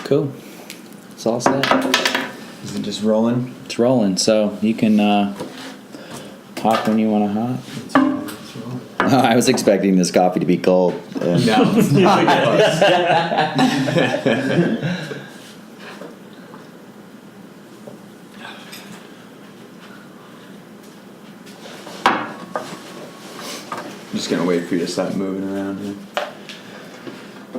Cool. It's all set. Is it just rolling? It's rolling, so you can hop when you want to hop. I was expecting this coffee to be cold. No, it's not. I'm just gonna wait for you to stop moving around here.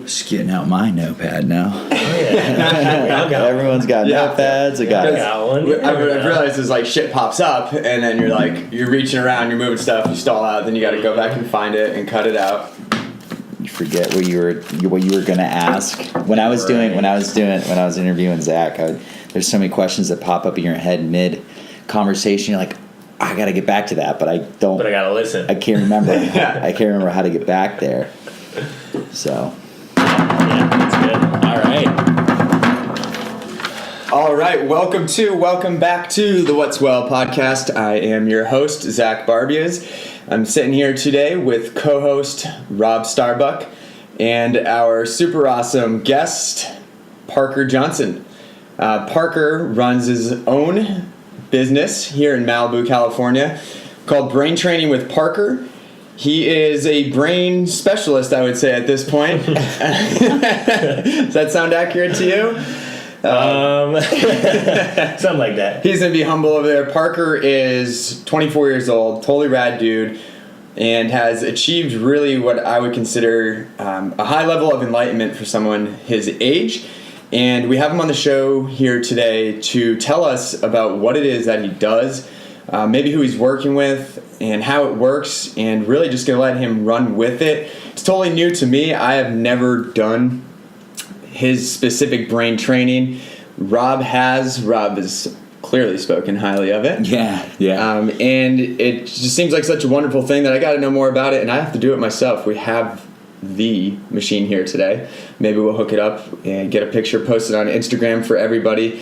Just getting out my notepad now. Oh, yeah. Everyone's got notepads. I got one. I've realized as like shit pops up, and then you're reaching around, you're moving stuff, you stall out, then you got to go back and find it and cut it out. You forget what you were gonna ask. When I was interviewing Zach, there's so many questions that pop up in your head mid conversation. You're like, I gotta get back to that, but I don't. But I gotta listen. I can't remember. I can't remember how to get back there. So. Yeah, that's good. All right, welcome back to the What's Well podcast. I am your host, Zach Barbias. I'm sitting here today with co-host Rob Starbuck and our super awesome guest, Parker Johnson. Parker runs his own business here in Malibu, California, called Brain Training with Parker. He is a brain specialist, I would say, at this point. Does that sound accurate to you? Something like that. He's going to be humble over there. Parker is 24 years old, totally rad dude, and has achieved really what I would consider a high level of enlightenment for someone his age. And we have him on the show here today to tell us about what it is that he does, maybe who he's working with, and how it works, and really just going to let him run with it. It's totally new to me. I have never done his specific brain training. Rob has clearly spoken highly of it. Yeah. And it just seems like such a wonderful thing that I got to know more about it, and I have to do it myself. We have the machine here today. Maybe we'll hook it up and get a picture posted on Instagram for everybody,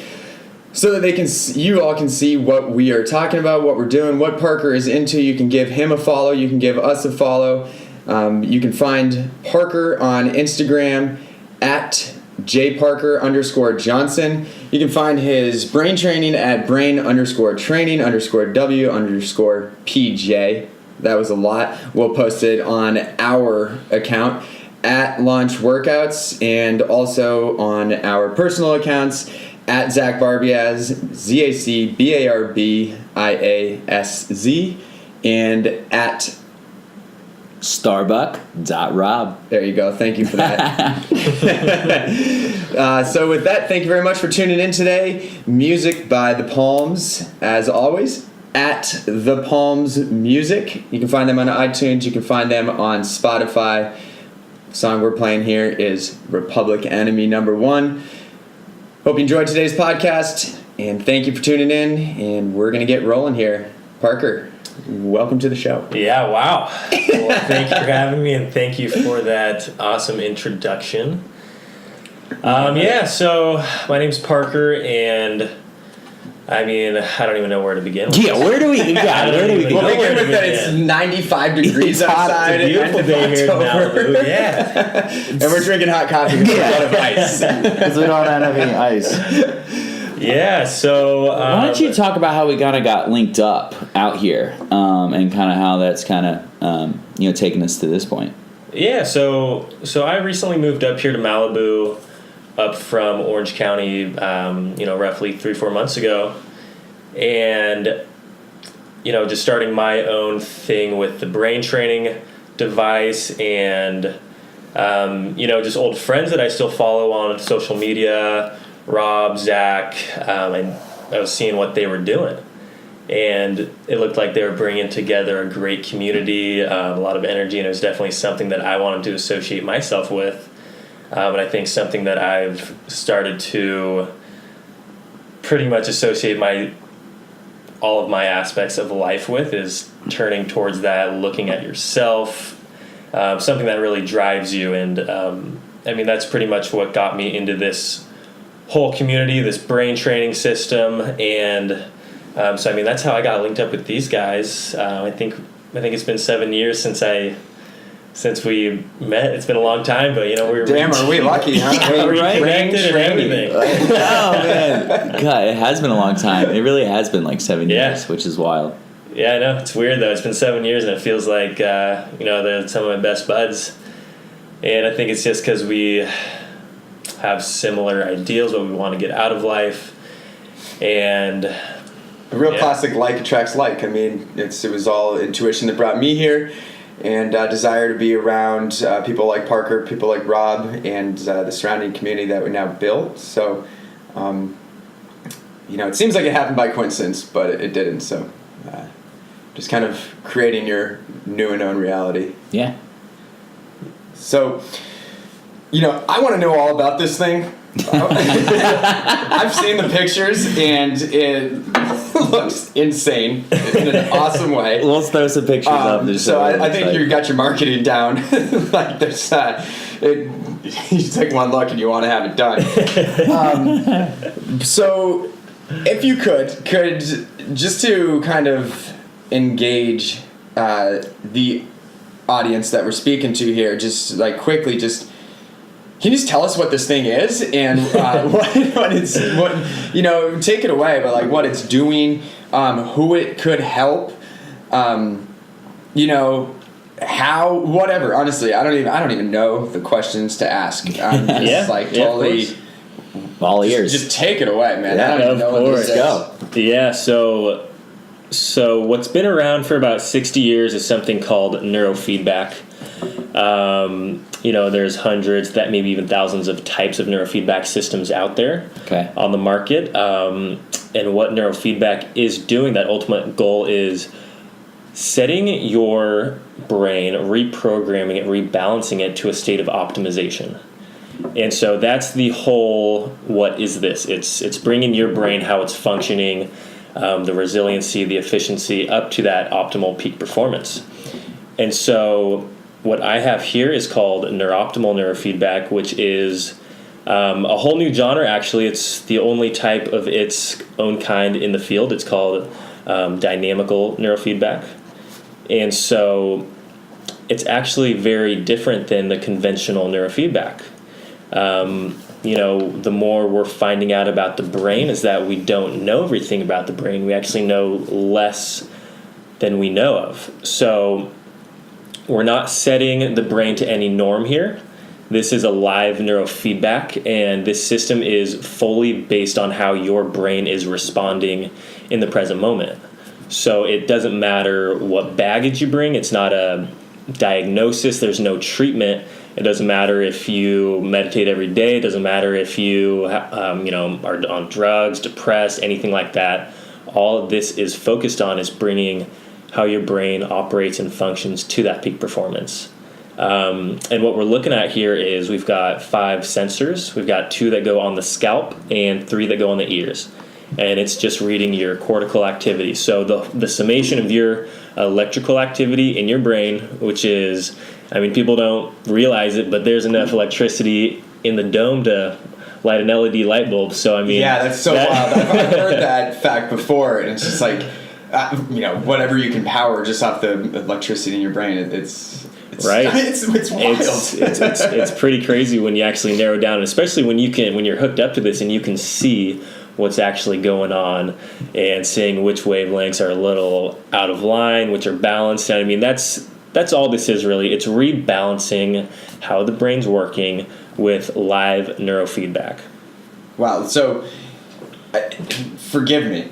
so that you all can see what we are talking about, what we're doing, what Parker is into. You can give him a follow. You can give us a follow. You can find Parker on Instagram at jparker_Johnson. You can find his brain training at brain_training_W_PJ. That was a lot. We'll post it on our account at Launch Workouts, and also on our personal accounts at Zach Barbias, ZACBARBIASZ, and at Starbuck.Rob. There you go. Thank you for that. So with that, thank you very much for tuning in today. Music by The Palms, as always, at The Palms Music. You can find them on iTunes. You can find them on Spotify. The song we're playing here is Republic Enemy #1. Hope you enjoyed today's podcast, and thank you for tuning in, and we're going to get rolling here. Parker, welcome to the show. Yeah, wow. Well, thank you for having me, and thank you for that awesome introduction. So my name's Parker, and I mean, I don't even know where to begin with. Yeah, where do we begin? We'll begin with that it's 95 degrees outside. It's a beautiful day here in Malibu. Yeah. And we're drinking hot coffee with a lot of ice. Because we don't have any ice. Yeah, so... why don't you talk about how we kind of got linked up out here, and kind of how that's kind of, taken us to this point. Yeah, so I recently moved up here to Malibu, up from Orange County, roughly 3-4 months ago, and just starting my own thing with the brain training device, and just old friends that I still follow on social media, Rob, Zach, and I was seeing what they were doing, and it looked like they were bringing together a great community, a lot of energy, and it was definitely something that I wanted to associate myself with. And I think something that I've started to pretty much associate all of my aspects of life with is turning towards that, looking at yourself, something that really drives you. And that's pretty much what got me into this whole community, this brain training system. And that's how I got linked up with these guys. I think it's been 7 years since I since we met. It's been a long time, but we're Damn, are we lucky, huh? Yeah, right. reconnected and everything. Oh man, God, it has been a long time. It really has been like 7 Yeah. years, which is wild. Yeah, I know. It's weird though. It's been 7 years, and it feels like they're some of my best buds. And I think it's just because we have similar ideals, what we want to get out of life, and A real Yeah. classic like attracts like. I mean, it was all intuition that brought me here, and desire to be around people like Parker, people like Rob, and the surrounding community that we now built. So, it seems like it happened by coincidence, but it didn't. So, just kind of creating your new and own reality. Yeah. So, I want to know all about this thing. I've seen the pictures, and it looks insane in an awesome way. Let's throw some pictures up. Just So so I think you got your marketing down. Like there's, you take one look and you want to have it done. So, if you could just to kind of engage the audience that we're speaking to here, just like quickly, can you just tell us what this thing is and take it away, but like what it's doing, who it could help, how, whatever. Honestly, I don't even know the questions to ask. I'm just totally all ears. just take it away, man. Yeah, I don't even know what this is. Go. yeah. So what's been around for about 60 years is something called neurofeedback. There's hundreds, that maybe even thousands of types of neurofeedback systems out there on the market. And what neurofeedback is doing, that ultimate goal is setting your brain, reprogramming it, rebalancing it to a state of optimization. And so that's the whole, what is this? It's bringing your brain, how it's functioning, the resiliency, the efficiency up to that optimal peak performance. And so what I have here is called neurooptimal neurofeedback, which is a whole new genre, actually. It's the only type of its own kind in the field. It's called dynamical neurofeedback. And so it's actually very different than the conventional neurofeedback. The more we're finding out about the brain is that we don't know everything about the brain. We actually know less than we know of. So we're not setting the brain to any norm here. This is a live neurofeedback, and this system is fully based on how your brain is responding in the present moment. So it doesn't matter what baggage you bring. It's not a diagnosis. There's no treatment. It doesn't matter if you meditate every day. It doesn't matter if you are on drugs, depressed, anything like that. All of this is focused on is bringing how your brain operates and functions to that peak performance. And what we're looking at here is we've got 5 sensors. We've got 2 that go on the scalp and 3 that go on the ears. And it's just reading your cortical activity. So the summation of your electrical activity in your brain, which is, people don't realize it, but there's enough electricity in the dome to light an LED light bulb. So, Yeah, that's so wild. I've heard that fact before, and it's just like, whatever you can power just off the electricity in your brain, it's right. It's wild. It's pretty crazy when you actually narrow down, especially when you're hooked up to this and you can see what's actually going on and seeing which wavelengths are a little out of line, which are balanced. And that's all this is really. It's rebalancing how the brain's working with live neurofeedback. Wow. So, forgive me.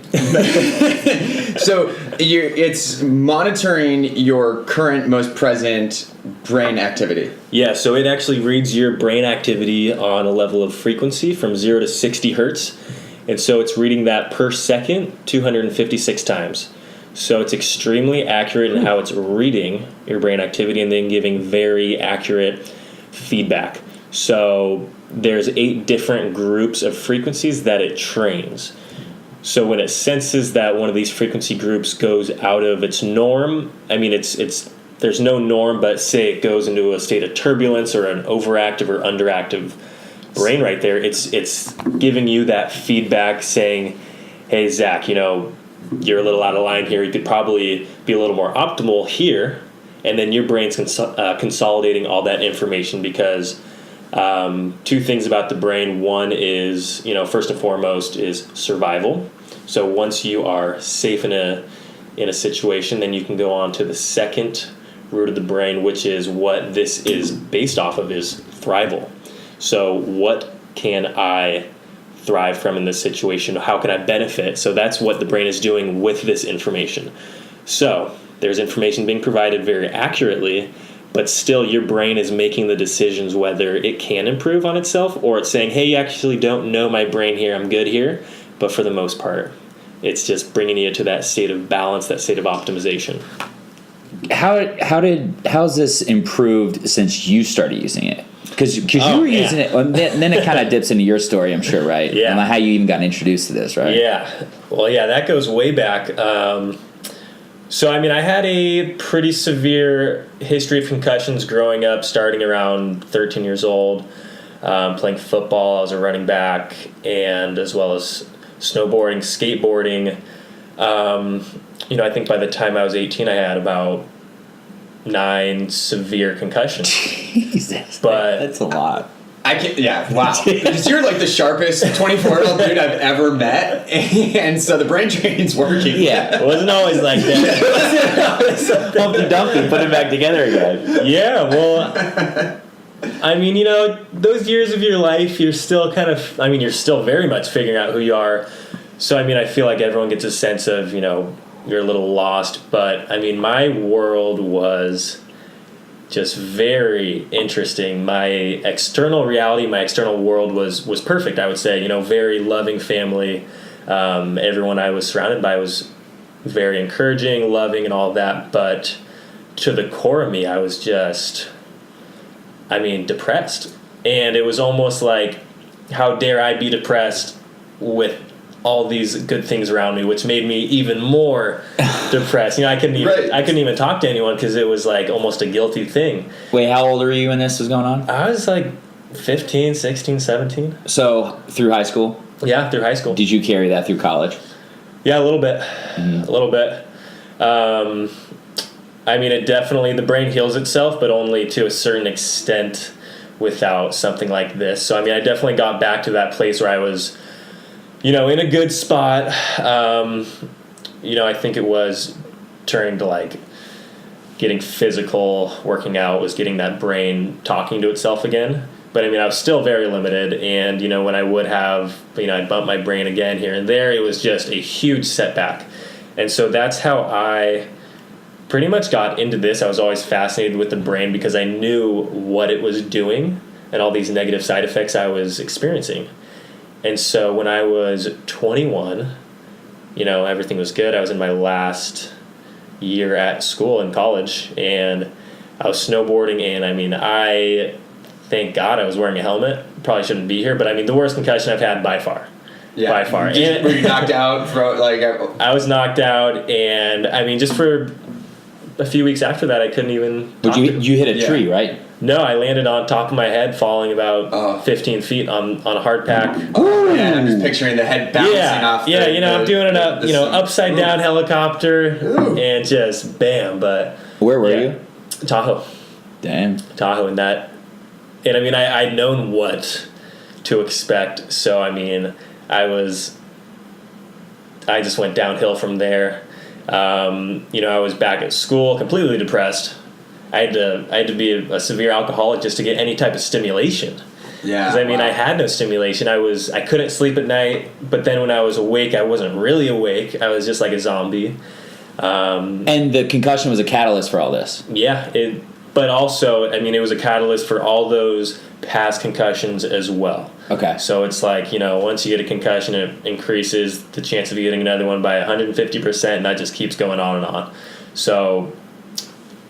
So it's monitoring your current, most present brain activity. Yeah, so it actually reads your brain activity on a level of frequency from 0 to 60 hertz. And so it's reading that per second 256 times. So it's extremely accurate in how it's reading your brain activity and then giving very accurate feedback. So there's 8 different groups of frequencies that it trains. So when it senses that one of these frequency groups goes out of its norm, there's no norm, but say it goes into a state of turbulence or an overactive or underactive brain right there, it's giving you that feedback saying, hey, Zach, you're a little out of line here. You could probably be a little more optimal here. and then your brain's consolidating all that information because two things about the brain. One is, first and foremost is survival. So once you are safe in a situation, then you can go on to the second root of the brain, which is what this is based off of, is thrival. So what can I thrive from in this situation? How can I benefit? So that's what the brain is doing with this information. So there's information being provided very accurately, but still your brain is making the decisions whether it can improve on itself, or it's saying, hey, you actually don't know my brain here, I'm good here. But for the most part, it's just bringing you to that state of balance, that state of optimization. How's this improved since you started using it? Because you were using it, and then it kind of dips into your story, I'm sure, right? Yeah. And how you even got introduced to this, right? Yeah. Well, yeah, that goes way back. So, I had a pretty severe history of concussions growing up, starting around 13 years old, playing football. I was a running back, and as well as snowboarding, skateboarding. I think by the time I was 18, I had about 9 severe concussions. Jesus. But that's a lot. I can't. Yeah, wow. Because you're like the sharpest 24-year-old dude I've ever met, and so the brain training's working. Yeah. It wasn't always like that. Humpty Dumpty, put it back together again. Yeah, well, those years of your life, you're still you're still very much figuring out who you are. So, I feel like everyone gets a sense of, you're a little lost. But, my world was just very interesting. My external reality, my external world was perfect, I would say. Very loving family. Everyone I was surrounded by was very encouraging, loving, and all of that. But to the core of me, I was just, depressed. And it was almost like, how dare I be depressed with all these good things around me, which made me even more depressed. I couldn't even talk to anyone because it was like almost a guilty thing. Wait, how old were you when this was going on? I was like 15, 16, 17. So through high school? Yeah, through high school. Did you carry that through college? Yeah, a little bit. A little bit. It definitely, the brain heals itself, but only to a certain extent without something like this. So, I definitely got back to that place where I was, in a good spot. I think it was turning to like getting physical, working out, was getting that brain talking to itself again. But I was still very limited. And, when I would have, I'd bump my brain again here and there, it was just a huge setback. And so that's how I pretty much got into this. I was always fascinated with the brain because I knew what it was doing and all these negative side effects I was experiencing. And so when I was 21, everything was good. I was in my last year at school in college, and I was snowboarding, and I thank God I was wearing a helmet. Probably shouldn't be here, but the worst concussion I've had by far. Yeah. By far. Were you knocked out? I was knocked out, and just for a few weeks after that, I couldn't even. But you hit a tree, right? No, I landed on top of my head, falling about 15 feet on a hard pack. Oh, yeah, I'm just picturing the head bouncing off. I'm doing it up, upside down helicopter. Ooh. And just bam. But where were you? Tahoe. Damn. Tahoe, and that, and I'd known what to expect. So I just went downhill from there. I was back at school, completely depressed. I had to be a severe alcoholic just to get any type of stimulation. Yeah. Because I had no stimulation. I couldn't sleep at night. But then when I was awake, I wasn't really awake. I was just like a zombie. And the concussion was a catalyst for all this. Yeah. But also, it was a catalyst for all those past concussions as well. Okay. So it's like, once you get a concussion, it increases the chance of you getting another one by 150%, and that just keeps going on and on. So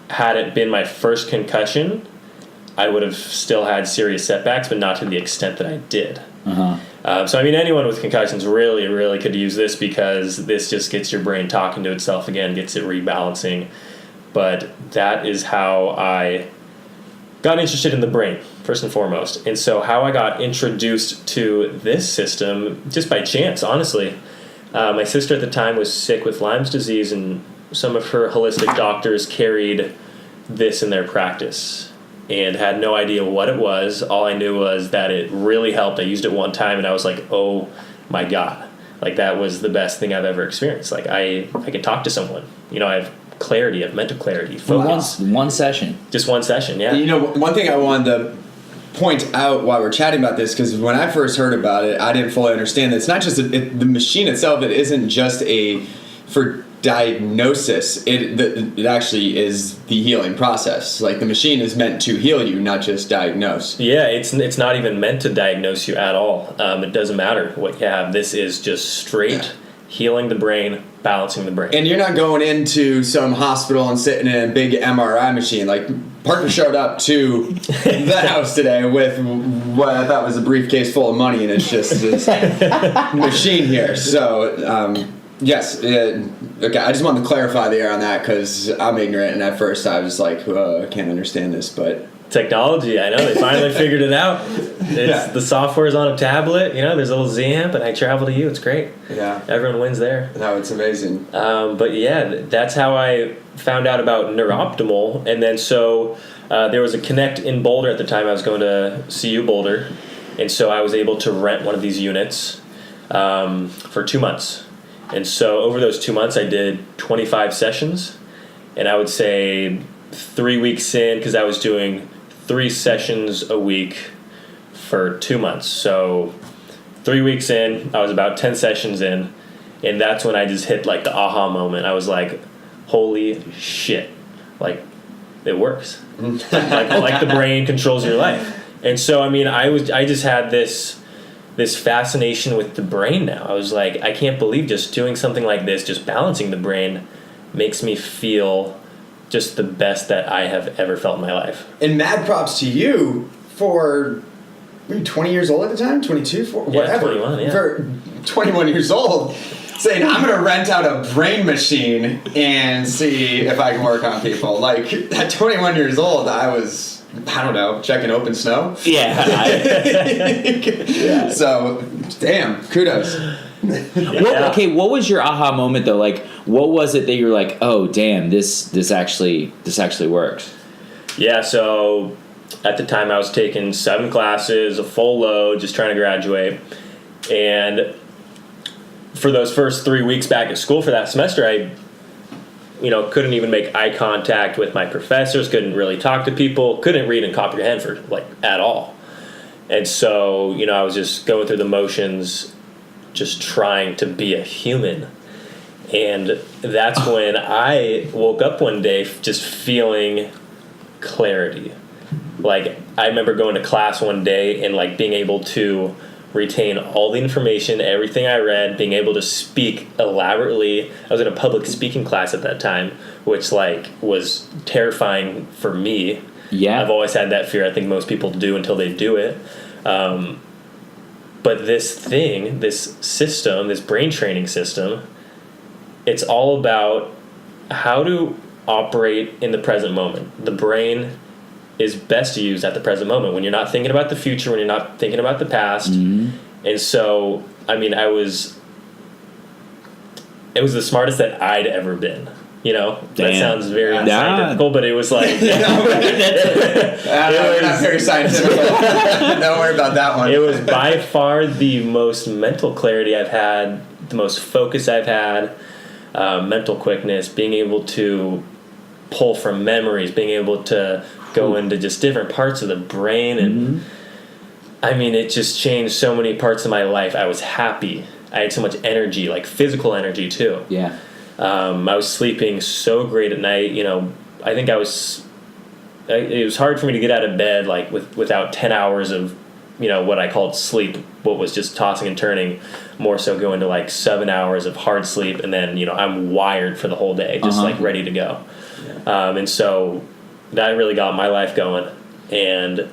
had it been my first concussion, I would have still had serious setbacks, but not to the extent that I did. Uh-huh. So anyone with concussions really, really could use this, because this just gets your brain talking to itself again, gets it rebalancing. But that is how I got interested in the brain, first and foremost. And so how I got introduced to this system, just by chance, honestly. My sister at the time was sick with Lyme's disease, and some of her holistic doctors carried this in their practice and had no idea what it was. All I knew was that it really helped. I used it one time and I was like, oh my God. Like that was the best thing I've ever experienced. Like I could talk to someone. You know, I have clarity, I have mental clarity, focus. One session. Just one session, yeah. You know, one thing I wanted to point out while we're chatting about this, because when I first heard about it, I didn't fully understand that it's not just the machine itself. It isn't just for diagnosis. It actually is the healing process. Like the machine is meant to heal you, not just diagnose. Yeah, it's not even meant to diagnose you at all. It doesn't matter what you have. This is just straight healing the brain, balancing the brain. And you're not going into some hospital and sitting in a big MRI machine. Like Parker showed up to the house today with what I thought was a briefcase full of money, and it's just this machine here. So, yes. Okay, I just wanted to clarify the air on that because I'm ignorant, and at first I was like, I can't understand this, but... Technology, I know, they finally figured it out. The software's on a tablet, you know, there's a little Z-amp, and I travel to you, it's great. Yeah. Everyone wins there. No, it's amazing. But yeah, that's how I found out about Neuroptimal, and then so there was a Connect in Boulder at the time. I was going to CU Boulder, and so I was able to rent one of these units for 2 months. And so over those 2 months, I did 25 sessions, and I would say 3 weeks in, because I was doing 3 sessions a week for 2 months. So 3 weeks in, I was about 10 sessions in, and that's when I just hit like the aha moment. I was like, holy shit, like it works. like the brain controls your life. And so, I mean, I just had this fascination with the brain now. I was like, I can't believe just doing something like this, just balancing the brain, makes me feel just the best that I have ever felt in my life. And mad props to you for, were you 20 years old at the time? 22? Whatever. 21, yeah. For 21 years old, saying, I'm going to rent out a brain machine and see if I can work on people. Like, at 21 years old, I don't know, checking open snow. Yeah. So, damn, kudos. What was your aha moment though? Like, what was it that you were like, oh damn, this actually works? Yeah, so at the time I was taking 7 classes, a full load, just trying to graduate. And for those first 3 weeks back at school for that semester, I couldn't even make eye contact with my professors, couldn't really talk to people, couldn't read and comprehend for like at all. And so, I was just going through the motions, just trying to be a human. And that's when I woke up one day just feeling clarity. Like, I remember going to class one day and like being able to retain all the information, everything I read, being able to speak elaborately. I was in a public speaking class at that time, which like was terrifying for me. Yeah. I've always had that fear. I think most people do until they do it. But this system, this brain training system, it's all about how to operate in the present moment. The brain is best used at the present moment when you're not thinking about the future, when you're not thinking about the past. Mm-hmm. And so, I mean, it was the smartest that I'd ever been. That sounds very unscientific, but it was like... not very scientific. Don't worry about that one. It was by far the most mental clarity I've had, the most focus I've had, mental quickness, being able to pull from memories, being able to go into just different parts of the brain. And I mean, it just changed so many parts of my life. I was happy. I had so much energy, like physical energy too. Yeah. I was sleeping so great at night. I think it was hard for me to get out of bed like without 10 hours of, what I called sleep, what was just tossing and turning, more so going to like 7 hours of hard sleep. And then, I'm wired for the whole day, just like ready to go. Yeah. And so that really got my life going. And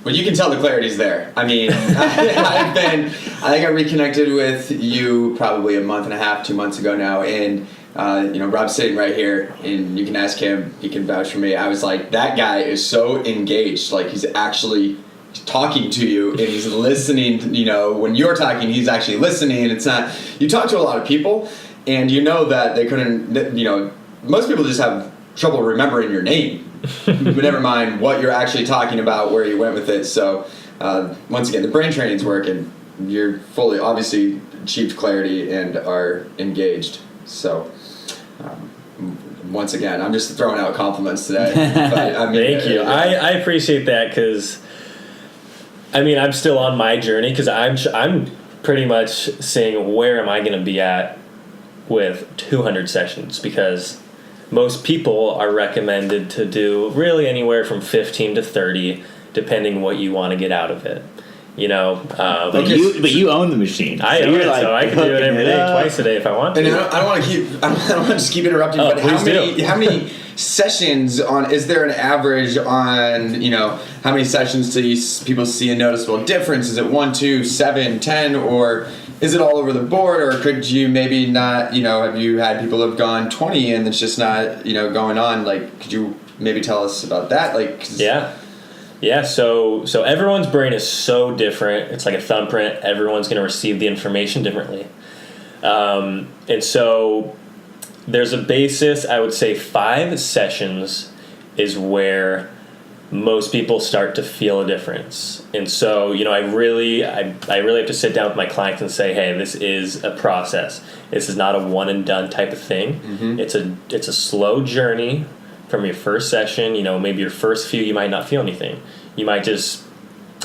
well, you can tell the clarity's there. I mean, I think I reconnected with you probably a month and a half, 2 months ago now, and Rob's sitting right here, and you can ask him, he can vouch for me. I was like, that guy is so engaged, like he's actually talking to you, and he's listening. When you're talking, he's actually listening. It's not, you talk to a lot of people, and that they couldn't, most people just have trouble remembering your name. But never mind what you're actually talking about, where you went with it. So once again, the brain training's working. You're fully, obviously, achieved clarity and are engaged. So once again, I'm just throwing out compliments today. But, I mean, Thank you. I appreciate that because, I mean, I'm still on my journey because I'm pretty much saying where am I going to be at with 200 sessions, because most people are recommended to do really anywhere from 15 to 30, depending what you want to get out of it. You know, But you own the machine. I own you're it, so I can do it every day, hooking it up. twice a day if I want to. And I don't want to keep. I don't want to just keep interrupting. Oh, but how please many sessions on? Is there an average on? How many sessions do people see a noticeable difference? Is it 1, 2, 7, 10, or is it all over the board? Or could you maybe not? Have you had people who have gone 20 and it's just not going on? Like, could you maybe tell us about that? Like, Yeah, so everyone's brain is so different. It's like a thumbprint. Everyone's going to receive the information differently. And so there's a basis, I would say 5 sessions is where most people start to feel a difference. And so, I really have to sit down with my clients and say, hey, this is a process. This is not a one and done type of thing. Mm-hmm. It's a slow journey. From your first session, maybe your first few, you might not feel anything. You might just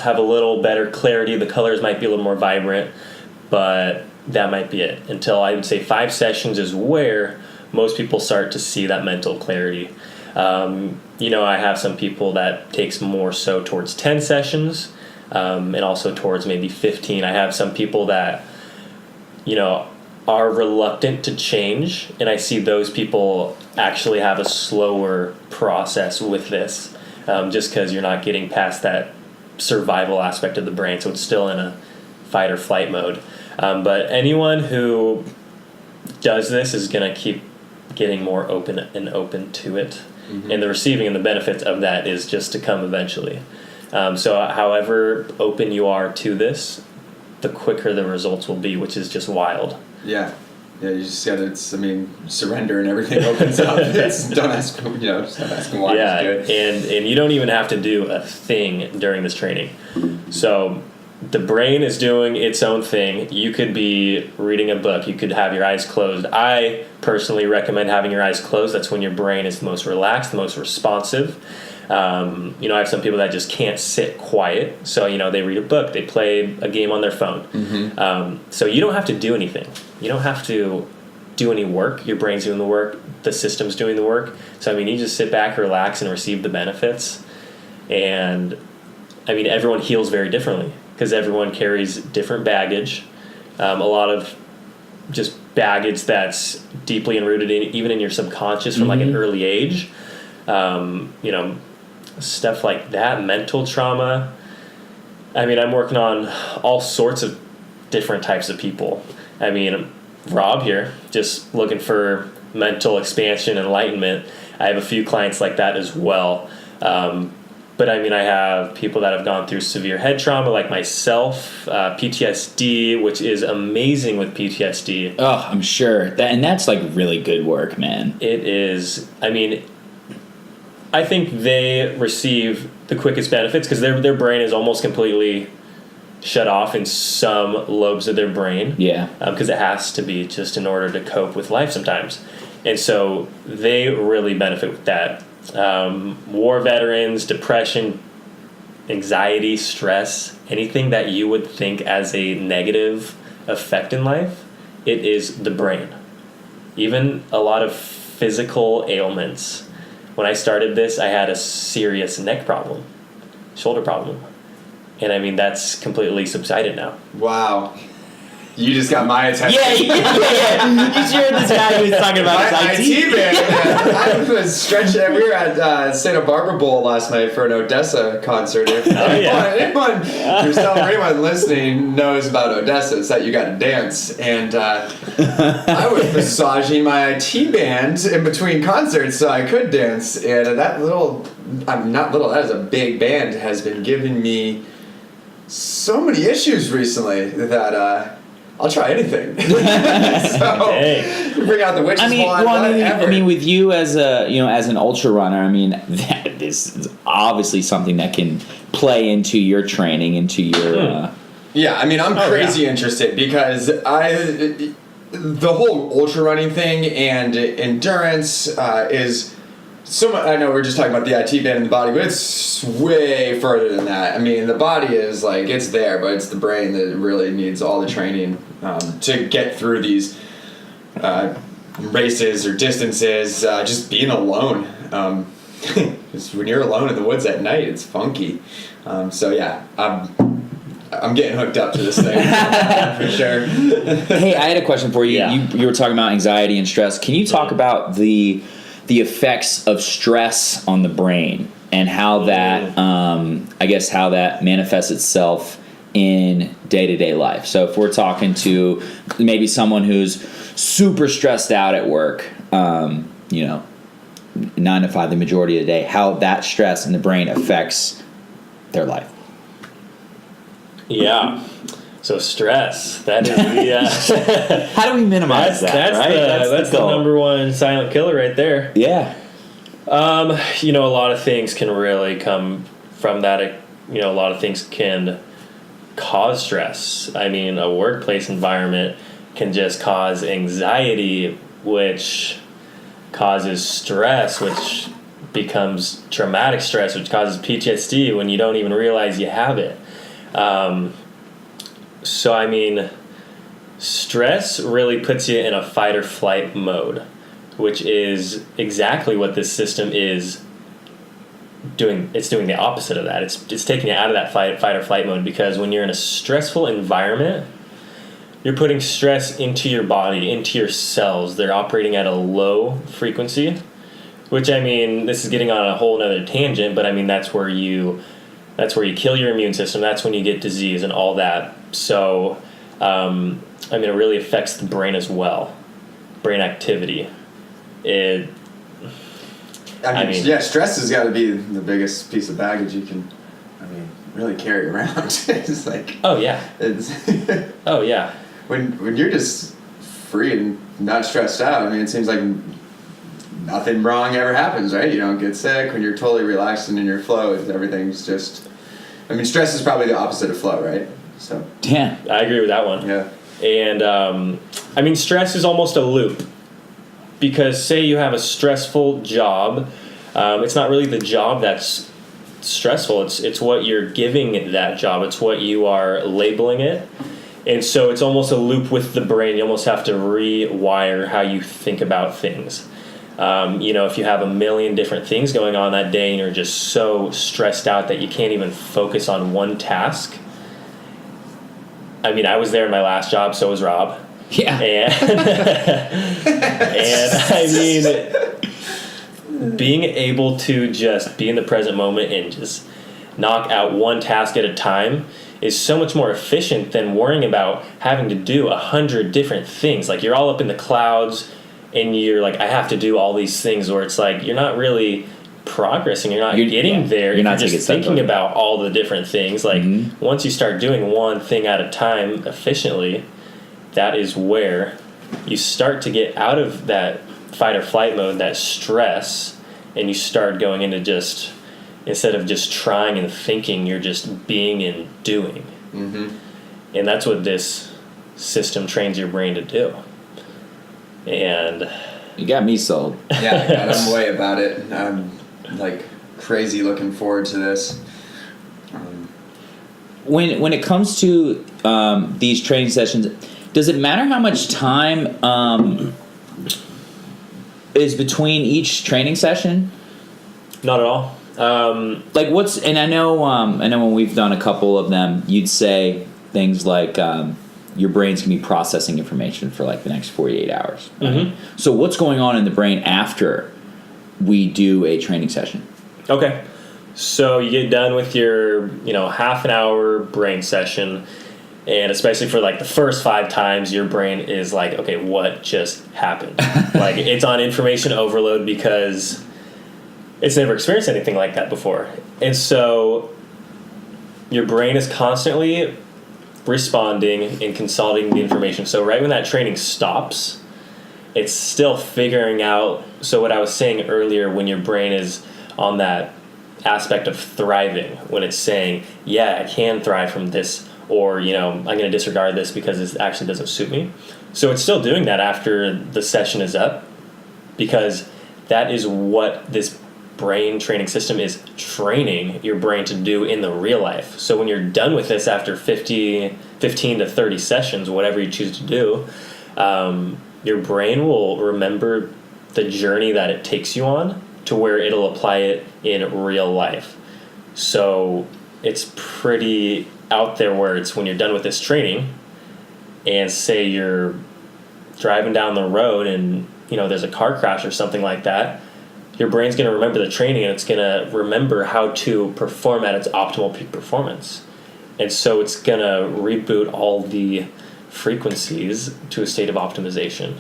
have a little better clarity. The colors might be a little more vibrant, but that might be it. Until I would say 5 sessions is where most people start to see that mental clarity. I have some people that takes more so towards 10 sessions, and also towards maybe 15. I have some people that, are reluctant to change, and I see those people actually have a slower process with this, just because you're not getting past that survival aspect of the brain, so it's still in a fight or flight mode. But anyone who does this is going to keep getting more open to it, mm-hmm. and the receiving and the benefits of that is just to come eventually. So however open you are to this, the quicker the results will be, which is just wild. Yeah, you just gotta. Surrender and everything opens up. Don't ask. Stop asking why. Yeah, you do it. and you don't even have to do a thing during this training. So the brain is doing its own thing. You could be reading a book. You could have your eyes closed. I personally recommend having your eyes closed. That's when your brain is the most relaxed, the most responsive. I have some people that just can't sit quiet. So, they read a book, they play a game on their phone. Mm-hmm. So you don't have to do anything. You don't have to do any work. Your brain's doing the work. The system's doing the work. So, you just sit back, relax, and receive the benefits. And, everyone heals very differently because everyone carries different baggage. A lot of just baggage that's deeply enrooted even in your subconscious from, mm-hmm. like an early age. Stuff like that, mental trauma. I'm working on all sorts of different types of people. Rob here, just looking for mental expansion, enlightenment. I have a few clients like that as well. But I have people that have gone through severe head trauma like myself, PTSD, which is amazing with PTSD. Oh, I'm sure. That's like really good work, man. It is. I think they receive the quickest benefits because their brain is almost completely shut off in some lobes of their brain. Yeah. Because it has to be just in order to cope with life sometimes. And so they really benefit with that. War veterans, depression, anxiety, stress, anything that you would think as a negative effect in life, it is the brain. Even a lot of physical ailments. When I started this, I had a serious neck problem, shoulder problem. And that's completely subsided now. Wow. You just got my attention. Yeah. You heard this guy who was talking about my his IT man. I was stretching. We were at Santa Barbara Bowl last night for an Odessa concert. Anyone listening knows about Odessa, it's that you got to dance. And I was massaging my IT band in between concerts so I could dance. And that that is a big band, has been giving me so many issues recently that I'll try anything. So, Dang. bring out the witch's wand, whatever. I mean, with you as as an ultra runner, I mean, this is obviously something that can play into your training, into your. Yeah, I mean, I'm crazy interested because the whole ultra running thing and endurance is so much. I know we're just talking about the IT band in the body, but it's way further than that. I mean, the body is like, it's there, but it's the brain that really needs all the training to get through these races or distances. Just being alone. Just when you're alone in the woods at night, it's funky. So yeah, I'm getting hooked up to this thing for sure. Hey, I had a question for you. Yeah. You were talking about anxiety and stress. Can you talk about the effects of stress on the brain and how that how that manifests itself in day-to-day life? So if we're talking to maybe someone who's super stressed out at work, 9 to 5 the majority of the day, how that stress in the brain affects their life. Yeah. So stress, that is the How do we minimize that? that's the goal. number one silent killer right there. Yeah. A lot of things can really come from that. A lot of things can cause stress. I mean, a workplace environment can just cause anxiety, which causes stress, which becomes traumatic stress, which causes PTSD when you don't even realize you have it. So, I mean, stress really puts you in a fight or flight mode, which is exactly what this system is doing. It's doing the opposite of that. It's taking you out of that fight or flight mode, because when you're in a stressful environment, you're putting stress into your body, into your cells. They're operating at a low frequency, which, I mean, this is getting on a whole nother tangent, but I mean, that's where you kill your immune system. That's when you get disease and all that. So, it really affects the brain as well. Brain activity. Yeah, stress has got to be the biggest piece of baggage you can, really carry around. It's like, oh yeah. Oh yeah. When you're just free and not stressed out, it seems like nothing wrong ever happens, right? You don't get sick. When you're totally relaxed and in your flow, everything's just. Stress is probably the opposite of flow, right? So. Yeah. I agree with that one. Yeah. And stress is almost a loop, because say you have a stressful job, it's not really the job that's stressful. It's what you're giving that job. It's what you are labeling it. And so it's almost a loop with the brain. You almost have to rewire how you think about things. If you have a million different things going on that day and you're just so stressed out that you can't even focus on one task. I was there in my last job, so was Rob. Yeah. And being able to just be in the present moment and just knock out one task at a time is so much more efficient than worrying about having to do 100 different things. Like, you're all up in the clouds and you're like, I have to do all these things, where it's like you're not really progressing. You're not getting there. You're not just thinking about all the different things. Like, once you start doing one thing at a time efficiently, that is where you start to get out of that fight or flight mode, that stress, and you start going into just, instead of just trying and thinking, you're just being and doing. Mm-hmm. And that's what this system trains your brain to do. And you got me sold. Yeah, I'm way about it. I'm crazy looking forward to this. When it comes to these training sessions, does it matter how much time is between each training session? Not at all. And I know when we've done a couple of them, you'd say things like your brain's gonna be processing information for the next 48 hours. Right? Mm-hmm. So what's going on in the brain after we do a training session? Okay. So you get done with your, half an hour brain session, and especially for the first 5 times, your brain is like, okay, what just happened? It's on information overload because it's never experienced anything like that before. And so your brain is constantly responding and consolidating the information. So right when that training stops, it's still figuring out. So what I was saying earlier, when your brain is on that aspect of thriving, when it's saying, yeah, I can thrive from this, or, I'm going to disregard this because it actually doesn't suit me. So it's still doing that after the session is up, because that is what this brain training system is training your brain to do in the real life. So when you're done with this after 15 to 30 sessions, whatever you choose to do, your brain will remember the journey that it takes you on to where it'll apply it in real life. So it's pretty out there where it's when you're done with this training and say you're driving down the road and there's a car crash or something like that, your brain's going to remember the training and it's going to remember how to perform at its optimal peak performance. And so it's going to reboot all the frequencies to a state of optimization.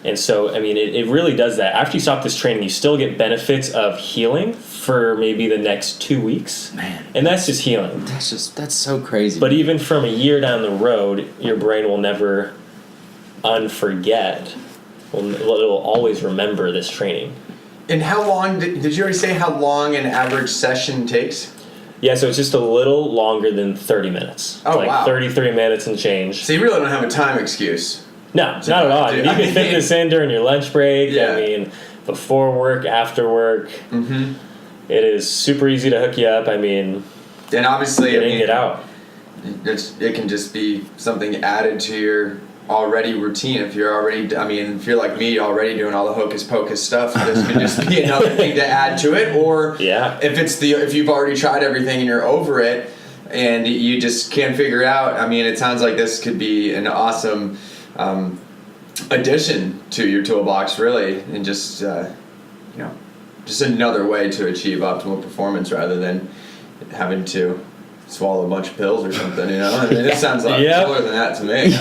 And so, it really does that. After you stop this training, you still get benefits of healing for maybe the next 2 weeks. Man. And that's just healing. That's so crazy. But even from a year down the road, your brain will never unforget. It'll always remember this training. And how long, did you already say how long an average session takes? Yeah, so it's just a little longer than 30 minutes. Oh, wow. 33 minutes and change. So you really don't have a time excuse. No, not at all. You can fit this in during your lunch break. Yeah. Before work, after work. Mm-hmm. It is super easy to hook you up. And obviously, get out. It can just be something added to your already routine. If you're like me, already doing all the hocus pocus stuff, this can just be another thing to add to it. Or if you've already tried everything and you're over it and you just can't figure it out, it sounds like this could be an awesome addition to your toolbox, really, and just another way to achieve optimal performance rather than having to swallow a bunch of pills or something. It sounds like cooler than that to me.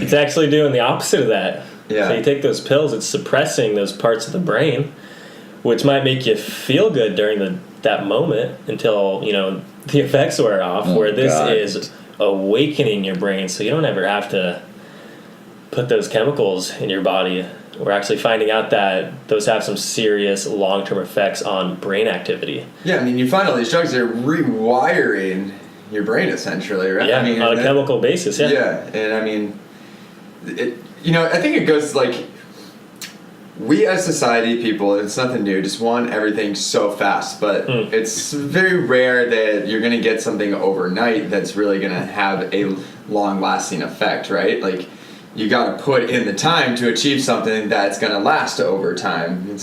It's actually doing the opposite of that. Yeah. So you take those pills, it's suppressing those parts of the brain, which might make you feel good during that moment until the effects wear off. Where this is awakening your brain, so you don't ever have to put those chemicals in your body. We're actually finding out that those have some serious long-term effects on brain activity. Yeah, you find all these drugs, they're rewiring your brain essentially, right? Yeah, on a chemical basis, yeah. Yeah, and I think it goes like, we as society people, it's nothing new, just want everything so fast, but it's very rare that you're going to get something overnight that's really going to have a long-lasting effect, right? Like, you got to put in the time to achieve something that's going to last over time. I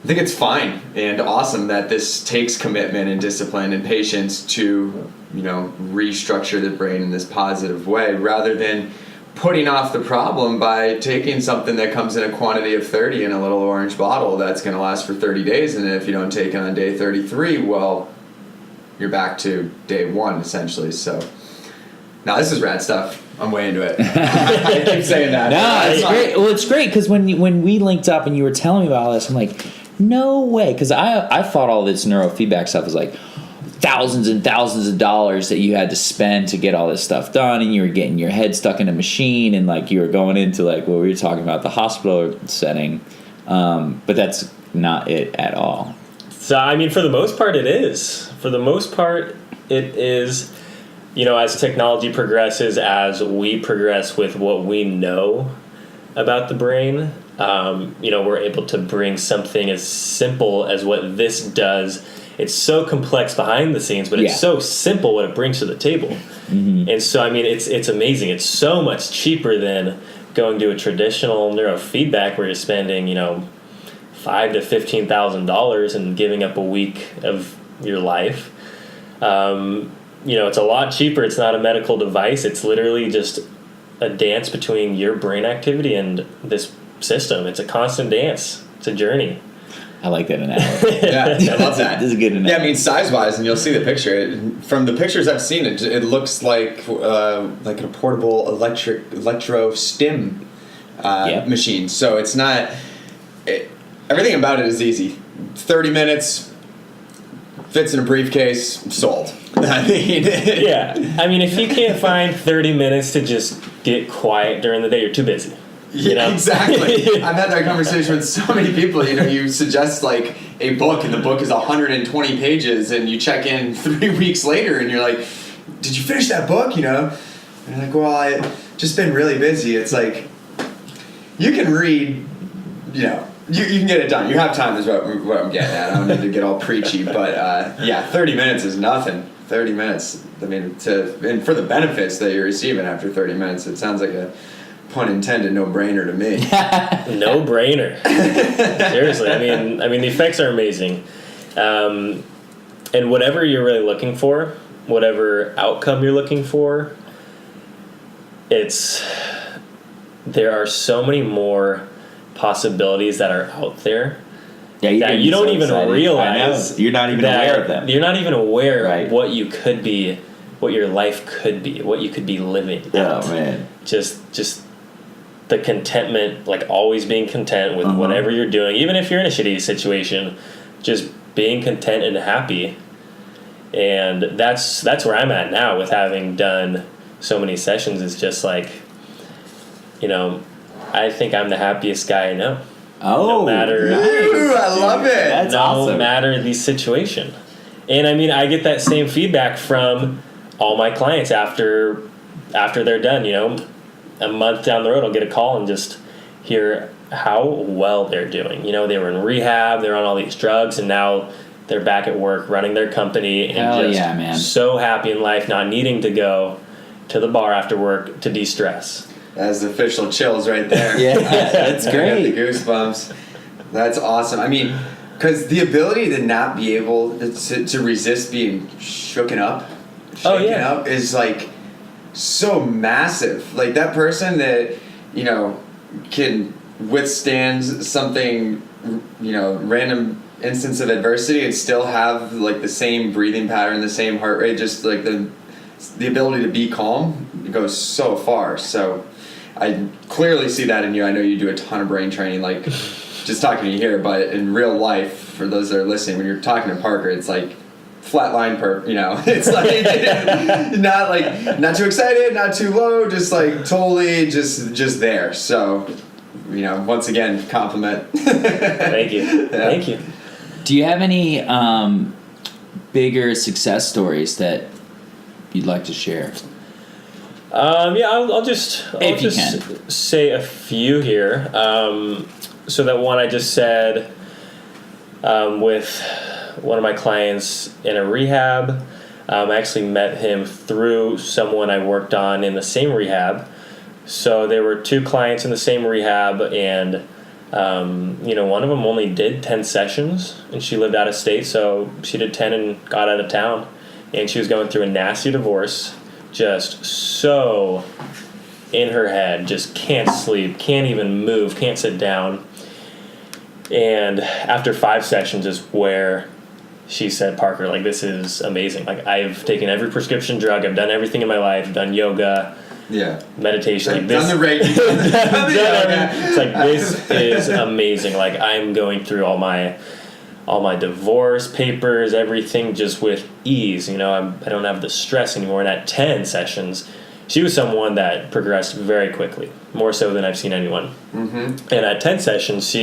think it's fine and awesome that this takes commitment and discipline and patience to, restructure the brain in this positive way, rather than putting off the problem by taking something that comes in a quantity of 30 in a little orange bottle that's going to last for 30 days. And if you don't take it on day 33, well, you're back to day 1 essentially. So now this is rad stuff. I'm way into it. I keep saying that. No, it's great. Well, it's great because when we linked up and you were telling me about all this, I'm like, no way. Because I thought all this neurofeedback stuff was like thousands and thousands of dollars that you had to spend to get all this stuff done, and you were getting your head stuck in a machine, and like you were going into like what we were talking about, the hospital setting. But that's not it at all. So for the most part, it is. For the most part, it is. As technology progresses, as we progress with what we know about the brain, we're able to bring something as simple as what this does. It's so complex behind the scenes, but it's so simple what it brings to the table. Mm-hmm. And so, it's amazing. It's so much cheaper than going to a traditional neurofeedback where you're spending, $5,000 to $15,000 and giving up a week of your life. It's a lot cheaper. It's not a medical device. It's literally just a dance between your brain activity and this system. It's a constant dance. It's a journey. I like that analogy. Yeah, I love that. This is a good analogy. Yeah, size-wise, and you'll see the picture. From the pictures I've seen, it looks like a portable electro stim machine. So it's not. Everything about it is easy. 30 minutes, fits in a briefcase, sold. I mean, Yeah, I mean, if you can't find 30 minutes to just get quiet during the day, you're too busy. You know? Exactly. I've had that conversation with so many people. You know, you suggest like a book, and the book is 120 pages, and you check in 3 weeks later, and you're like, "Did you finish that book?" You know, and you're like, "Well, I just been really busy." It's like you can read, you know. You can get it done. You have time is what I'm getting at. I don't need to get all preachy, but yeah, 30 minutes is nothing. 30 minutes. I mean, and for the benefits that you're receiving after 30 minutes, it sounds like a pun intended no-brainer to me. No brainer. Seriously, I mean the effects are amazing, and whatever you're really looking for, whatever outcome you're looking for, there are so many more possibilities that are out there Yeah, that you don't even realize. I know. You're not even aware of them. You're not even aware Right. of what you could be, what your life could be, what you could be living. Oh man. Just the contentment, like always being content with whatever you're doing, even if you're in a shitty situation, just being content and happy. And that's where I'm at now with having done so many sessions. Is just like, you know, I think I'm the happiest guy I know. Oh, No matter- nice, Ooh, I love dude. it. That's no awesome. matter the situation. And I mean, I get that same feedback from all my clients after they're done. You know, a month down the road, I'll get a call and just hear how well they're doing. You know, they were in rehab, they're on all these drugs, and now they're back at work running their company and Hell just yeah, man. so happy in life, not needing to go to the bar after work to de-stress. That's the official chills right there. Yeah, that's I got the great. goosebumps. That's awesome. I mean, because the ability to not be able to resist being shaken up is like so massive. Like that person that, you know, can withstand something, you know, random instance of adversity and still have like the same breathing pattern, the same heart rate, just like the ability to be calm, it goes so far. So I clearly see that in you. I know you do a ton of brain training, like just talking to you here, but in real life, for those that are listening, when you're talking to Parker, it's like flatline you know, it's like not too excited, not too low, just like totally just there. So, you know, once again, compliment. Thank you. Yeah. Thank you. Do you have any bigger success stories that you'd like to share? Yeah, I'll just If you say a few here. So that one I just said with one of my clients in a rehab. I actually met him through someone I worked on in the same rehab. So there were two clients in the same rehab, and you know, one of them only did 10 sessions, and she lived out of state, so she did 10 and got out of town, and she was going through a nasty divorce, just so in her head, just can't sleep, can't even move, can't sit down. And after 5 sessions is where she said, Parker, like, this is amazing. Like, I've taken every prescription drug, I've done everything in my life, I've done yoga, Yeah. meditation, like this. Done the Reiki. Done the yoga. It's like, this is amazing. Like, I'm going through all my divorce papers, everything just with ease. You know, I don't have the stress anymore. And at 10 sessions, she was someone that progressed very quickly, more so than I've seen anyone. Mm-hmm. And at 10 sessions,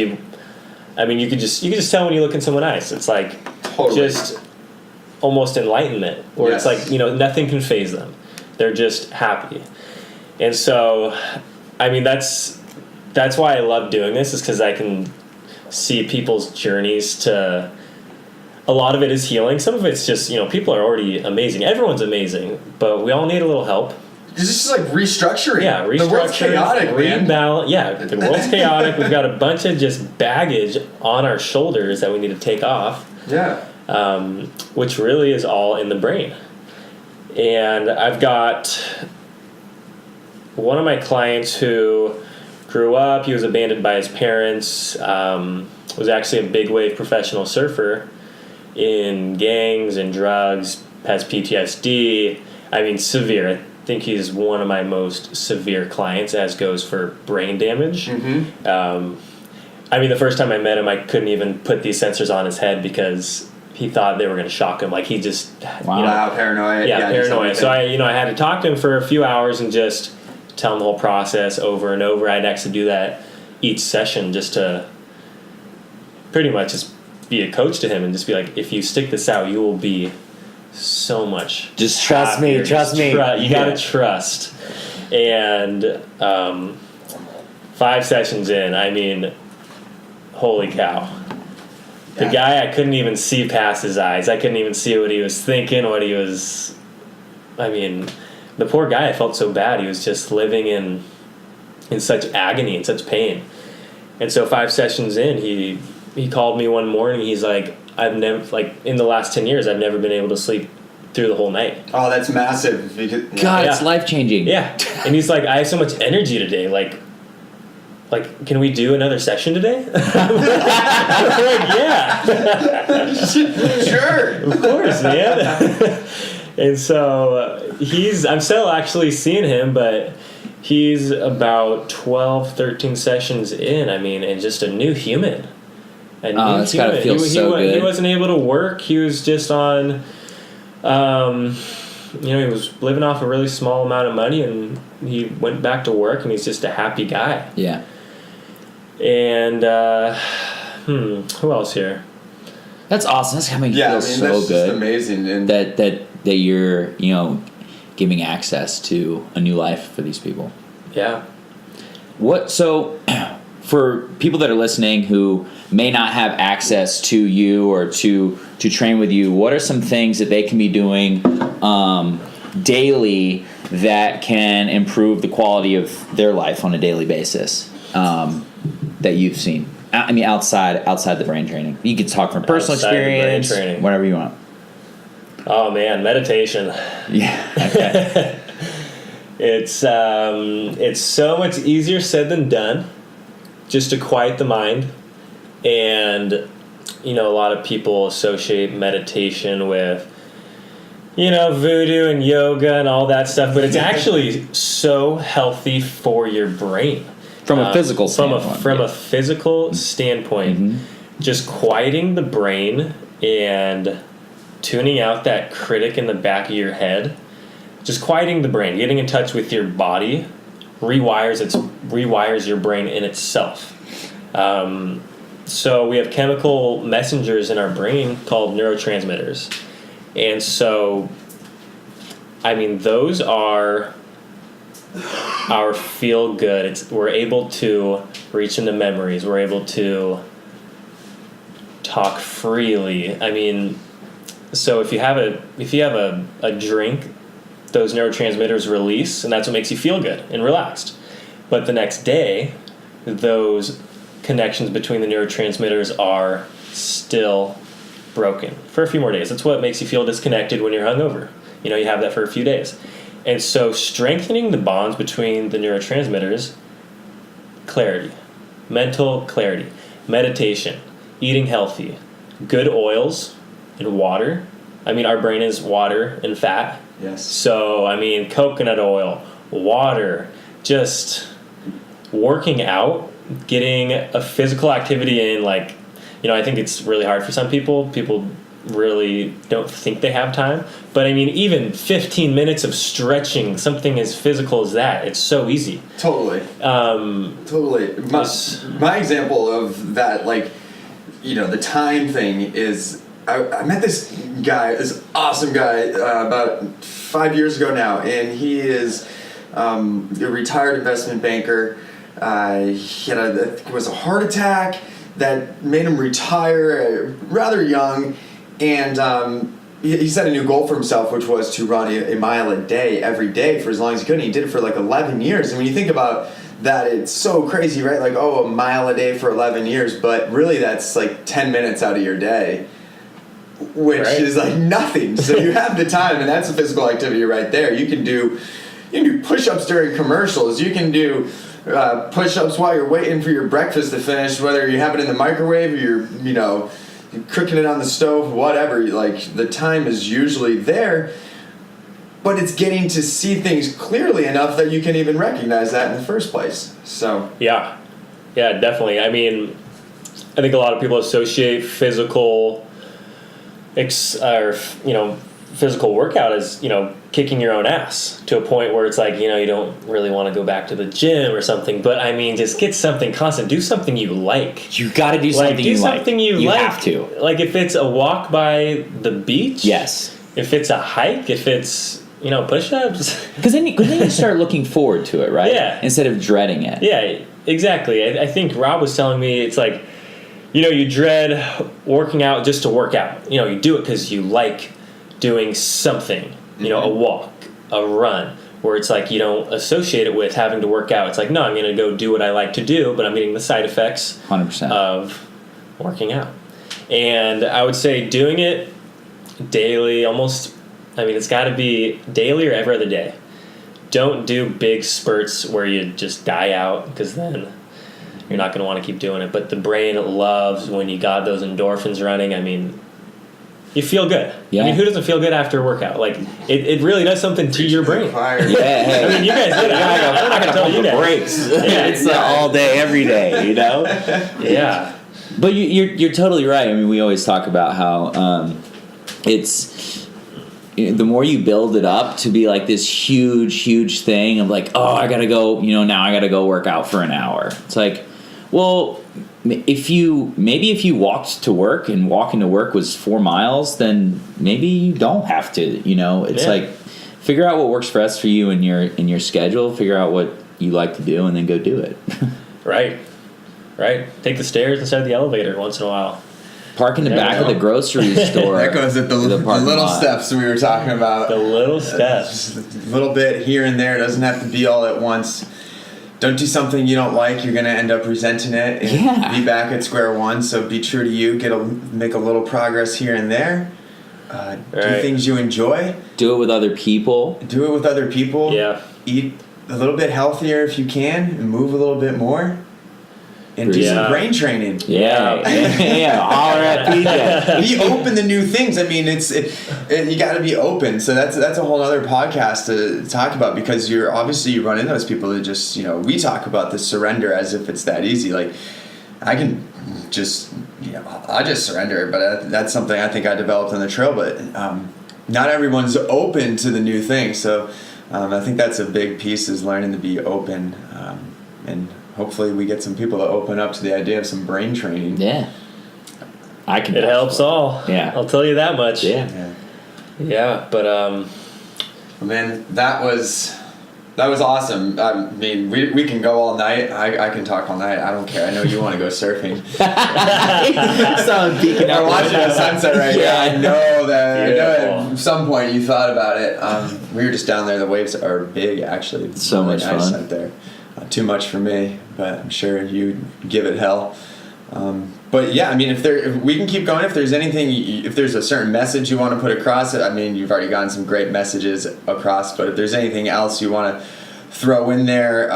I mean, you could just tell when you look in someone's eyes. It's like Totally. just almost enlightenment, where Yes. it's like, you know, nothing can faze them. They're just happy. And so, I mean, that's why I love doing this, is because I can see people's journeys to. A lot of it is healing. Some of it's just, you know, people are already amazing. Everyone's amazing, but we all need a little help. It's just like restructuring. Yeah, restructuring. The world's chaotic, man. Rebalance. Yeah, the world's chaotic. We've got a bunch of just baggage on our shoulders that we need to take off, Yeah. which really is all in the brain. And I've got one of my clients who grew up, he was abandoned by his parents, was actually a big wave professional surfer in gangs and drugs, has PTSD. I mean, severe. I think he's one of my most severe clients, as goes for brain damage. Mm-hmm. I mean, the first time I met him, I couldn't even put these sensors on his head because he thought they were going to shock him. Like he just, Wow. Wow, paranoia. yeah, just paranoia. So everything. I had to talk to him for a few hours and just tell him the whole process over and over. I'd actually do that each session just to pretty much just be a coach to him and just be like, if you stick this out, you will be so much. Just trust me, happier. trust me. You Yeah. gotta trust. And 5 sessions in, I mean, holy cow. The Yeah. guy, I couldn't even see past his eyes. I couldn't even see what he was thinking, what he was. I mean, the poor guy, I felt so bad. He was just living in such agony and such pain. And so 5 sessions in, he called me one morning. He's like, I've never, like, in the last 10 years, I've never been able to sleep through the whole night. Oh, that's massive. God, Yeah. it's life-changing. Yeah. And he's like, I have so much energy today. Like, can we do another session today? I'm like, yeah. Sure. Of course, man. And so I'm still actually seeing him, but he's about 12, 13 sessions in. I mean, and just a new human. That's gotta feel so good. He wasn't able to work. He was just on, he was living off a really small amount of money, and he went back to work, and he's just a happy guy. Yeah. And who else here? That's awesome. That's coming Yeah, I mean, feel that's so just good. amazing. And That you're, giving access to a new life for these people. Yeah. So for people that are listening who may not have access to you or to train with you, what are some things that they can be doing daily that can improve the quality of their life on a daily basis that you've seen? I mean, outside the brain training. You could talk from personal Outside the brain experience, training. whatever you want. Oh man, meditation. Yeah. Okay. It's so much easier said than done, just to quiet the mind. And a lot of people associate meditation with voodoo and yoga and all that stuff, but it's actually so healthy for your brain. From a physical From standpoint. a physical standpoint, just quieting the brain and tuning out that critic in the back of your head, just quieting the brain, getting in touch with your body, rewires your brain in itself. So we have chemical messengers in our brain called neurotransmitters, and so, I mean, those are our feel good. We're able to reach into memories. We're able to talk freely. I mean, so if you have a drink, those neurotransmitters release, and that's what makes you feel good and relaxed. But the next day, those connections between the neurotransmitters are still broken for a few more days. That's what makes you feel disconnected when you're hungover. You have that for a few days. And so strengthening the bonds between the neurotransmitters, clarity, mental clarity, meditation, eating healthy, good oils and water. I mean, our brain is water and fat. yes. So, I mean, coconut oil, water, just working out, getting a physical activity in, I think it's really hard for some people. People really don't think they have time. But I mean, even 15 minutes of stretching, something as physical as that, it's so easy. Totally. Totally. My example of that, the time thing is, I met this guy, this awesome guy, about 5 years ago now, and he is a retired investment banker. He had I think it was a heart attack that made him retire rather young, and he set a new goal for himself, which was to run a mile a day every day for as long as he could. And he did it for 11 years. And when you think about that, it's so crazy, right? A mile a day for 11 years, but really that's 10 minutes out of your day, which Right. is nothing. So you have the time, and that's a physical activity right there. You can do push-ups during commercials. You can do push-ups while you're waiting for your breakfast to finish, whether you have it in the microwave or you're cooking it on the stove, whatever. The time is usually there, but it's getting to see things clearly enough that you can even recognize that in the first place. So Yeah, definitely. I mean, I think a lot of people associate physical physical workout is, kicking your own ass to a point where it's like, you don't really want to go back to the gym or something. But I mean, just get something constant. Do something you like. You got to do something do you something like. you You like. have to. Like if it's a walk by the beach. Yes. If it's a hike. If it's, push-ups. Because then you start looking forward to it, right? Yeah. Instead of dreading it. Yeah, exactly. I think Rob was telling me it's like, you dread working out just to work out. You do it because you like doing something. A walk, a run, where it's like you don't associate it with having to work out. It's like, no, I'm going to go do what I like to do, but I'm getting the side effects 100%. of working out. And I would say doing it daily, it's got to be daily or every other day. Don't do big spurts where you just die out, because then you're not going to want to keep doing it. But the brain loves when you got those endorphins running. You feel good. Yeah. Who doesn't feel good after a workout? Like, it really does something to your brain. Fire. Yeah, hey. You guys did it. I gotta pump the brakes. Yeah, It's all day, every day, Yeah. But you're totally right. We always talk about how it's the more you build it up to be like this huge thing of like, oh, I gotta go. Now I gotta go work out for an hour. It's like, well, if you walked to work and walking to work was 4 miles, then maybe you don't have to. It's like, figure out what works best for you in your schedule. Figure out what you like to do, and then go do it. Right. Take the stairs instead of the elevator once in a while. Park in the back of the grocery store. That goes at the parking little lot. steps we were talking about. The little steps. Just a little bit here and there. It doesn't have to be all at once. Don't do something you don't like. You're going to end up resenting it and be back at square one. So be true to you. Make a little progress here and there. Do things you enjoy. Do it with other people. Yeah. Eat a little bit healthier if you can, and move a little bit more. And do some brain training. Yeah. Holler at PJ. Be open to new things. You got to be open. So that's a whole other podcast to talk about, because you run into those people that just, we talk about the surrender as if it's that easy. Like, I can just, I just surrender, but that's something I think I developed on the trail. But not everyone's open to the new thing. So I think that's a big piece, is learning to be open, and hopefully we get some people to open up to the idea of some brain training. Yeah. It helps all. Yeah. I'll tell you that much. Yeah. But man, that was awesome. We can go all night. I can talk all night. I don't care. I know you want to go surfing. Someone peeking out. We're watching the sunset right now. I know that. Beautiful. I know at some point you thought about it. We were just down there. The waves are big, actually. It's so much nice fun out there. Too much for me, but I'm sure you give it hell. But yeah, if we can keep going. If there's anything, if there's a certain message you want to put across it, you've already gotten some great messages across. But if there's anything else you want to throw in there,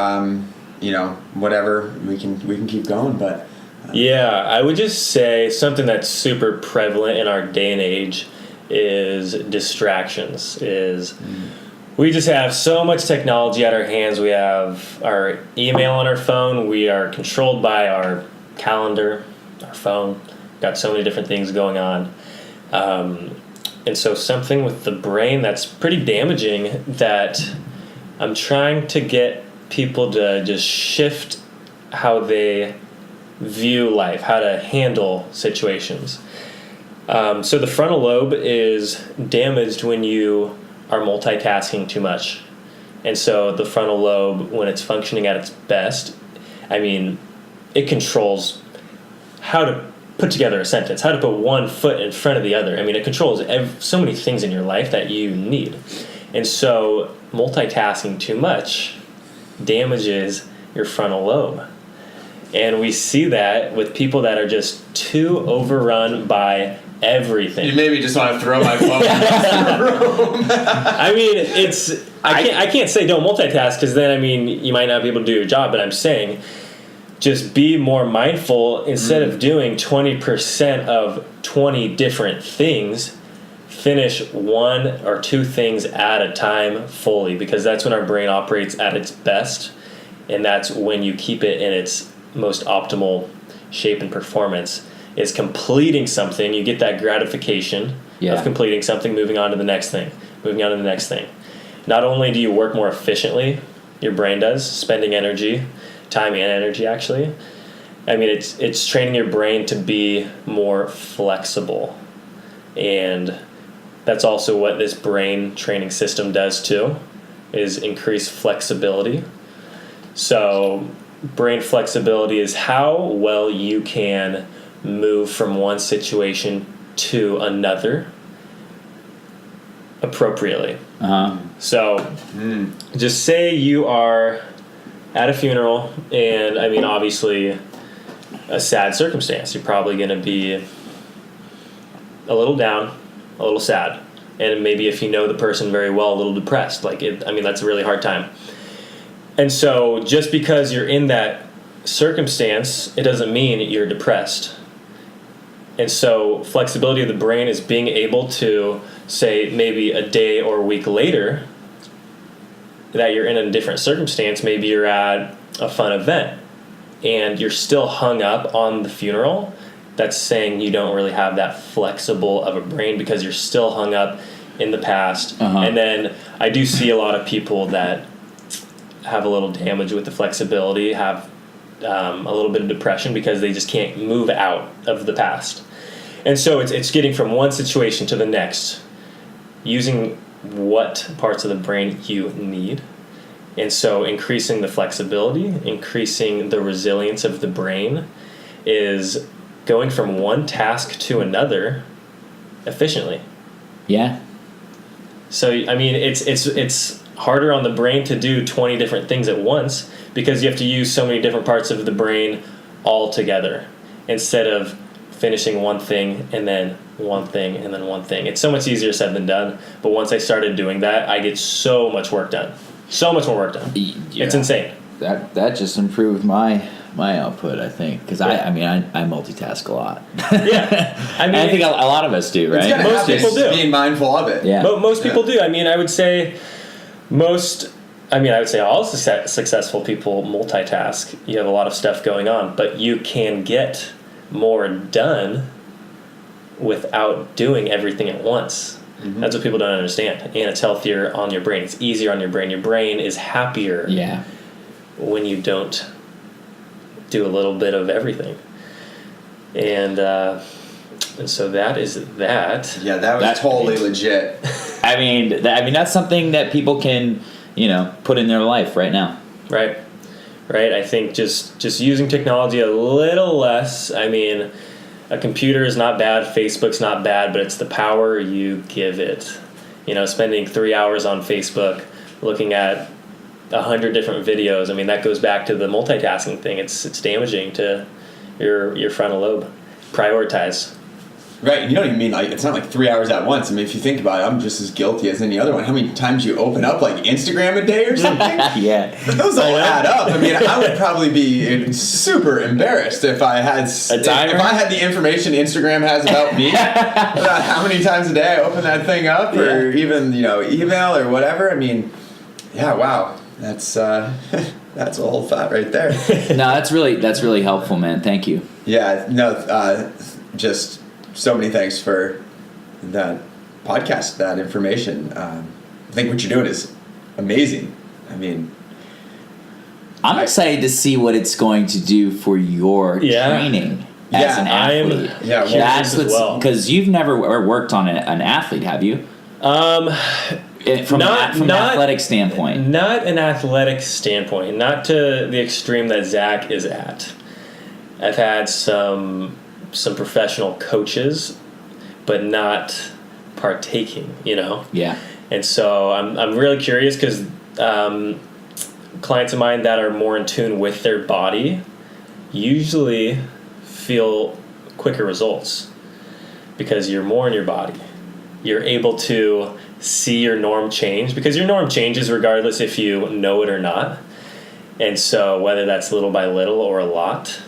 whatever, we can keep going. But yeah, I would just say something that's super prevalent in our day and age is distractions. We just have so much technology at our hands. We have our email on our phone. We are controlled by our calendar, our phone. Got so many different things going on. And so something with the brain that's pretty damaging, that I'm trying to get people to just shift how they view life, how to handle situations. So the frontal lobe is damaged when you are multitasking too much. And so the frontal lobe, when it's functioning at its best, it controls how to put together a sentence, how to put one foot in front of the other. It controls so many things in your life that you need. And so multitasking too much damages your frontal lobe. And we see that with people that are just too overrun by everything. you maybe just want to throw my phone across the room. I can't say don't multitask, because then you might not be able to do your job, but I'm saying just be more mindful. Instead of doing 20% of 20 different things, finish 1 or 2 things at a time fully, because that's when our brain operates at its best, and that's when you keep it in its most optimal shape and performance. Is completing something. You get that gratification Yeah. of completing something, moving on to the next thing, moving on to the next thing. Not only do you work more efficiently, your brain does, spending energy, time and energy actually. I mean, it's training your brain to be more flexible. And that's also what this brain training system does too, is increase flexibility. So brain flexibility is how well you can move from one situation to another appropriately. So just say you are at a funeral, and I mean, obviously a sad circumstance. You're probably going to be a little down, a little sad, and maybe if you know the person very well, a little depressed. That's a really hard time. And so just because you're in that circumstance, it doesn't mean you're depressed. And so flexibility of the brain is being able to say maybe a day or a week later that you're in a different circumstance. Maybe you're at a fun event and you're still hung up on the funeral. That's saying you don't really have that flexible of a brain because you're still hung up in the past. And then I do see a lot of people that have a little damage with the flexibility, have a little bit of depression because they just can't move out of the past. And so it's getting from one situation to the next, using what parts of the brain you need. And so increasing the flexibility, increasing the resilience of the brain is going from one task to another efficiently. Yeah. So, I mean, it's harder on the brain to do 20 different things at once because you have to use so many different parts of the brain all together instead of finishing one thing and then one thing and then one thing. It's so much easier said than done, but once I started doing that, I get so much work done. So much more work done. Yeah. It's insane. That just improved my output, I think, because I multitask a lot. Yeah, I think a lot of us do, right? Most people do. Being mindful of it. Yeah. Most people do. I mean, I would say all successful people multitask. You have a lot of stuff going on, but you can get more done without doing everything at once. That's what people don't understand. And it's healthier on your brain. It's easier on your brain. Your brain is happier when you don't do a little bit of everything. And so that is that. Yeah, that was totally legit. I mean, that's something that people can, put in their life right now. Right. I think just using technology a little less. I mean, a computer is not bad, Facebook's not bad, but it's the power you give it. Spending 3 hours on Facebook looking at 100 different videos. I mean, that goes back to the multitasking thing. It's damaging to your frontal lobe. Prioritize. Right, and you don't even mean it's not 3 hours at once. I mean, if you think about it, I'm just as guilty as any other one. How many times you open up Instagram a day or something? Yeah, those all add up. I mean, I would probably be super embarrassed if I had the information Instagram has about me. About how many times a day I open that thing up, or even email or whatever. I mean, yeah, wow, that's that's old fat right there. No, that's really helpful, man. Thank you. Yeah, no, just. So many thanks for that podcast, that information. I think what you're doing is amazing. I mean, I'm excited to see what it's going to do for your training as an athlete. That's because you've never worked on an athlete, have you? From an athletic standpoint. Not an athletic standpoint. Not to the extreme that Zach is at. I've had some professional coaches, but not partaking, Yeah. And so I'm really curious because clients of mine that are more in tune with their body usually feel quicker results because you're more in your body. You're able to see your norm change because your norm changes regardless if you know it or not. And so whether that's little by little or a lot,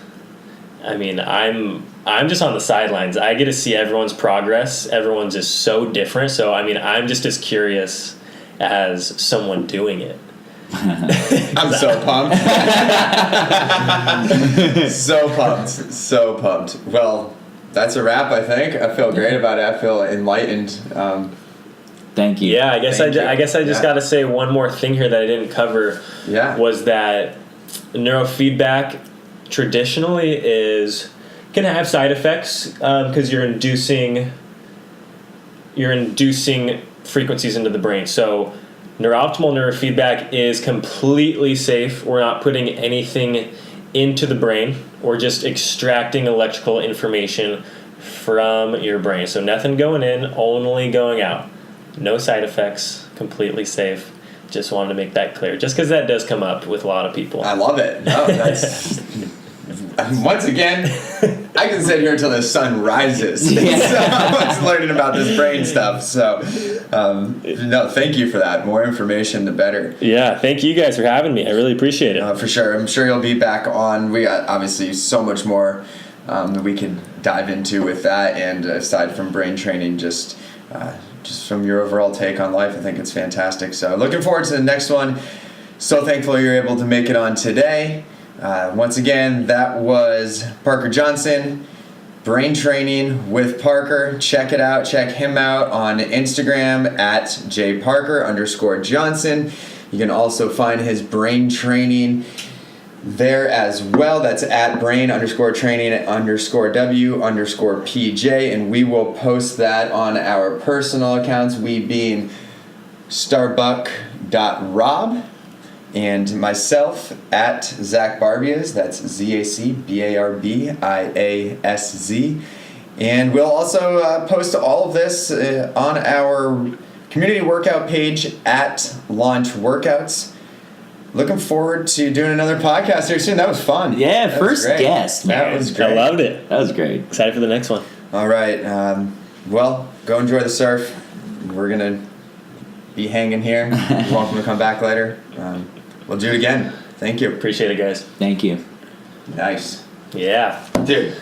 I mean, I'm just on the sidelines. I get to see everyone's progress. Everyone's just so different. So, I mean, I'm just as curious as someone doing it. I'm so pumped. So pumped. Well, that's a wrap, I think. I feel great about it. I feel enlightened. Thank you. Yeah, I guess Thank you. I just Yeah. got to say one more thing here that I didn't cover. Yeah. Was that neurofeedback traditionally can have side effects because you're inducing frequencies into the brain. So neurooptimal neurofeedback is completely safe. We're not putting anything into the brain. We're just extracting electrical information from your brain. So nothing going in, only going out. No side effects, completely safe. Just wanted to make that clear. Just because that does come up with a lot of people. I love it. No, that's once again, I can sit here until the sun rises. Yeah. So I was learning about this brain stuff. So, no, thank you for that. More information, the better. Yeah, thank you guys for having me. I really appreciate it. For sure. I'm sure you'll be back on. We got obviously so much more that we could dive into with that. And aside from brain training, just from your overall take on life, I think it's fantastic. So looking forward to the next one. So thankful you're able to make it on today. Once again, that was Parker Johnson, Brain Training with Parker. Check it out. Check him out on Instagram at jparker_Johnson. You can also find his brain training there as well. That's at brain_training_W_PJ. And we will post that on our personal accounts, we being starbuck.rob. And myself at Zach Barbias, that's ZACBARBIASZ. And we'll also post all of this on our community workout page at Launch Workouts. Looking forward to doing another podcast here soon. That was fun. Yeah, That first was great. guest, man. That was great. I loved it. That was great. Excited for the next one. All right. Well, go enjoy the surf. We're going to be hanging here. You're welcome to come back later. We'll do it again. Thank you. Appreciate it, guys. Thank you. Nice. Yeah. Dude.